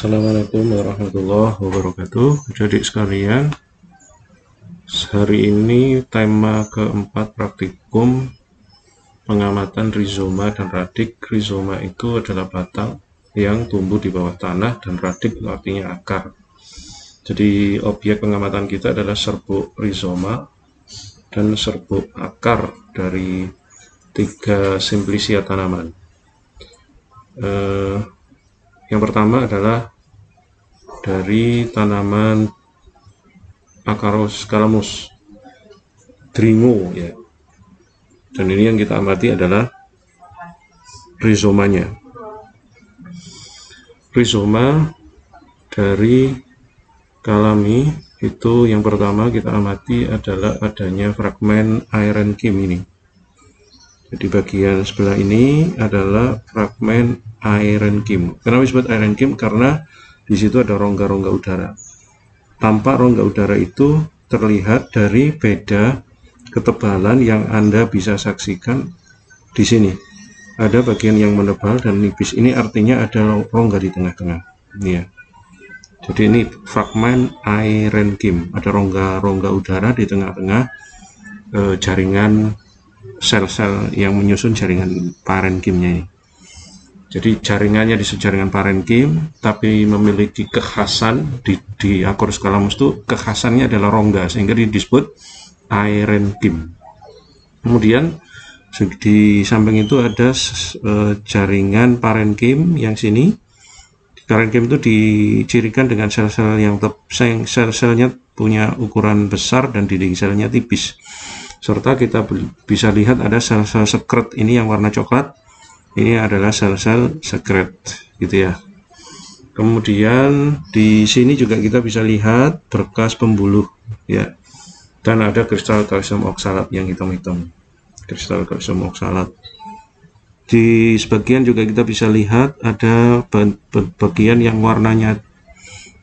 Assalamualaikum warahmatullahi wabarakatuh. Adik sekalian, hari ini tema keempat praktikum pengamatan rizoma dan radik. Rizoma itu adalah batang yang tumbuh di bawah tanah dan radik itu artinya akar. Jadi objek pengamatan kita adalah serbuk rizoma dan serbuk akar dari 3 simplicia tanaman. Yang pertama adalah dari tanaman Acarus calamus, Dringo ya. Dan ini yang kita amati adalah rizomanya. Rizoma dari kalami itu yang pertama kita amati adalah adanya fragmen aerenchim ini. Jadi bagian sebelah ini adalah fragmen aerenchim. Kenapa disebut aerenchim? Karena di situ ada rongga-rongga udara. Tampak rongga udara itu terlihat dari beda ketebalan yang Anda bisa saksikan di sini. Ada bagian yang menebal dan nipis. Ini artinya ada rongga di tengah-tengah. Ya. Jadi ini fragmen aerenchim. Ada rongga-rongga udara di tengah-tengah jaringan sel-sel yang menyusun jaringan parenchimnya ini. Jadi jaringannya disebut jaringan parenchim, tapi memiliki kekhasan di Acarus calamus itu kekhasannya adalah rongga, sehingga disebut aerenchim. Kemudian di samping itu ada jaringan parenchim yang sini. Parenchim itu dicirikan dengan sel-sel yang sel-selnya punya ukuran besar dan dinding selnya tipis. Serta kita bisa lihat ada sel-sel sekret ini yang warna coklat. Ini adalah sel-sel sekret gitu ya. Kemudian di sini juga kita bisa lihat berkas pembuluh ya. Dan ada kristal kalsium oksalat yang hitam-hitam. Kristal kalsium oksalat. Di sebagian juga kita bisa lihat ada bagian yang warnanya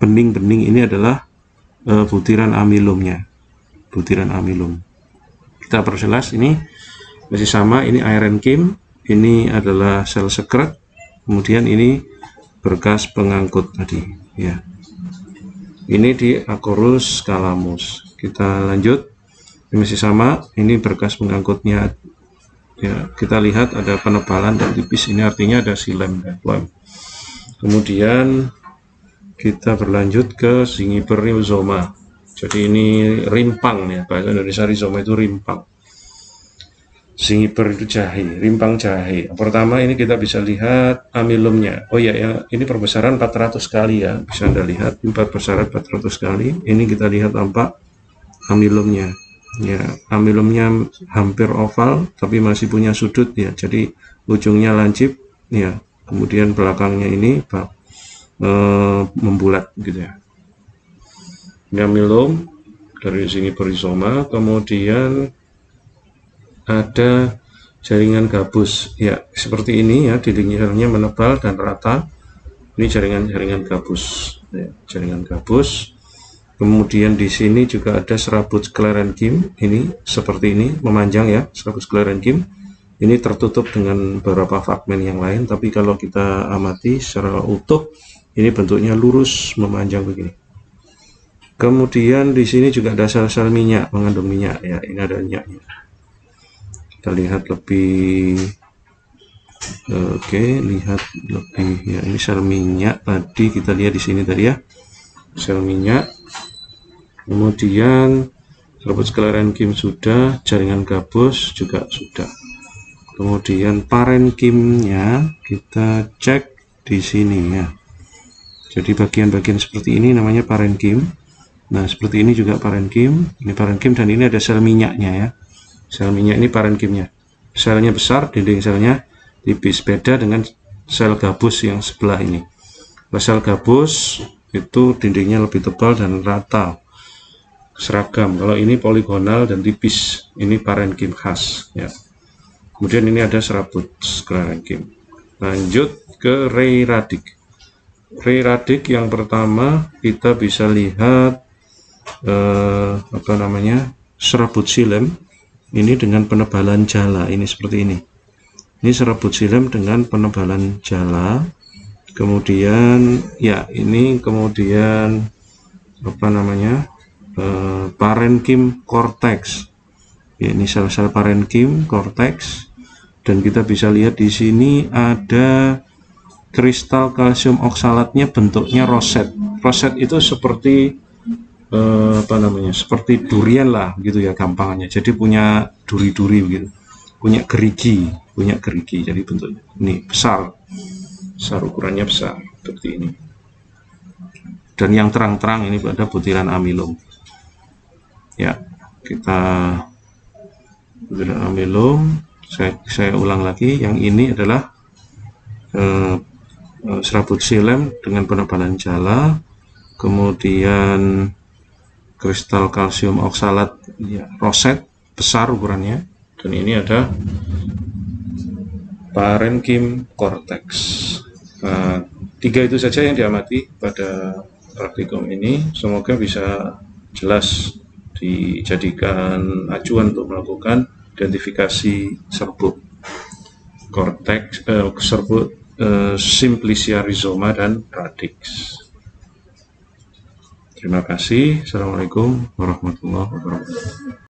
bening-bening, ini adalah butiran amilumnya. Butiran amilum. Kita perjelas, ini masih sama, ini aerenchim, ini adalah sel sekret, kemudian ini berkas pengangkut tadi ya. Ini di Acarus calamus. Kita lanjut, ini masih sama, ini berkas pengangkutnya ya. Kita lihat ada penebalan dan tipis, ini artinya ada silem dan phloem. Kemudian kita berlanjut ke Zingiber rhizoma. Jadi ini rimpang ya, bahasa Indonesia rizoma itu rimpang. Zingiber itu jahe, rimpang jahe. Pertama ini kita bisa lihat amilumnya. Oh ya, ini perbesaran 400 kali ya, bisa Anda lihat, ini perbesaran 400 kali. Ini kita lihat tampak amilumnya. Ya, amilumnya hampir oval, tapi masih punya sudut ya. Jadi ujungnya lancip ya. Kemudian belakangnya ini membulat gitu ya. Ini amilum dari Zingiber rhizoma. Kemudian ada jaringan gabus ya, seperti ini ya, dinding-dindingnya menebal dan rata. Ini jaringan gabus ya, jaringan gabus. Kemudian di sini juga ada serabut sclerenchyme, ini seperti ini memanjang ya, serabut sclerenchyme. Ini tertutup dengan beberapa fragmen yang lain, tapi kalau kita amati secara utuh ini bentuknya lurus memanjang begini. Kemudian di sini juga ada sel-sel minyak, mengandung minyak ya, ini ada minyaknya. Kita lihat lebih lihat lebih ya, ini sel minyak tadi kita lihat di sini tadi ya, sel minyak. Kemudian serabut sclerenchyme sudah, jaringan gabus juga sudah. Kemudian parenchimnya kita cek di sini ya. Jadi bagian-bagian seperti ini namanya parenchim. Nah, seperti ini juga parenchim. Ini parenchim dan ini ada sel minyaknya ya. Sel minyak ini parenchimnya. Selnya besar, dinding selnya tipis. Beda dengan sel gabus yang sebelah ini. Sel gabus itu dindingnya lebih tebal dan rata, seragam. Kalau ini poligonal dan tipis. Ini parenchim khas ya. Kemudian ini ada serabut sclerenchyme. Lanjut ke ray radik. Ray radik yang pertama kita bisa lihat serabut silem ini dengan penebalan jala, ini seperti ini. Ini serabut silem dengan penebalan jala. Kemudian ya ini kemudian apa namanya, parenchyma cortex. Ya, ini sel-sel parenchyma cortex, dan kita bisa lihat di sini ada kristal kalsium oksalatnya, bentuknya roset. Roset itu seperti apa namanya, seperti durian lah gitu ya gampangannya. Jadi punya duri-duri gitu, punya gerigi, jadi bentuknya ini besar ukurannya besar seperti ini. Dan yang terang-terang ini pada butiran amilum. Ya, kita butiran amilum. Saya ulang lagi, yang ini adalah serabut xilem dengan penebalan jala, kemudian kristal kalsium oksalat ya, roset besar ukurannya, dan ini ada parenchyma cortex. Nah, 3 itu saja yang diamati pada praktikum ini. Semoga bisa jelas dijadikan acuan untuk melakukan identifikasi serbuk cortex, serbuk Simplicia rhizoma dan radix. Terima kasih. Assalamualaikum warahmatullahi wabarakatuh.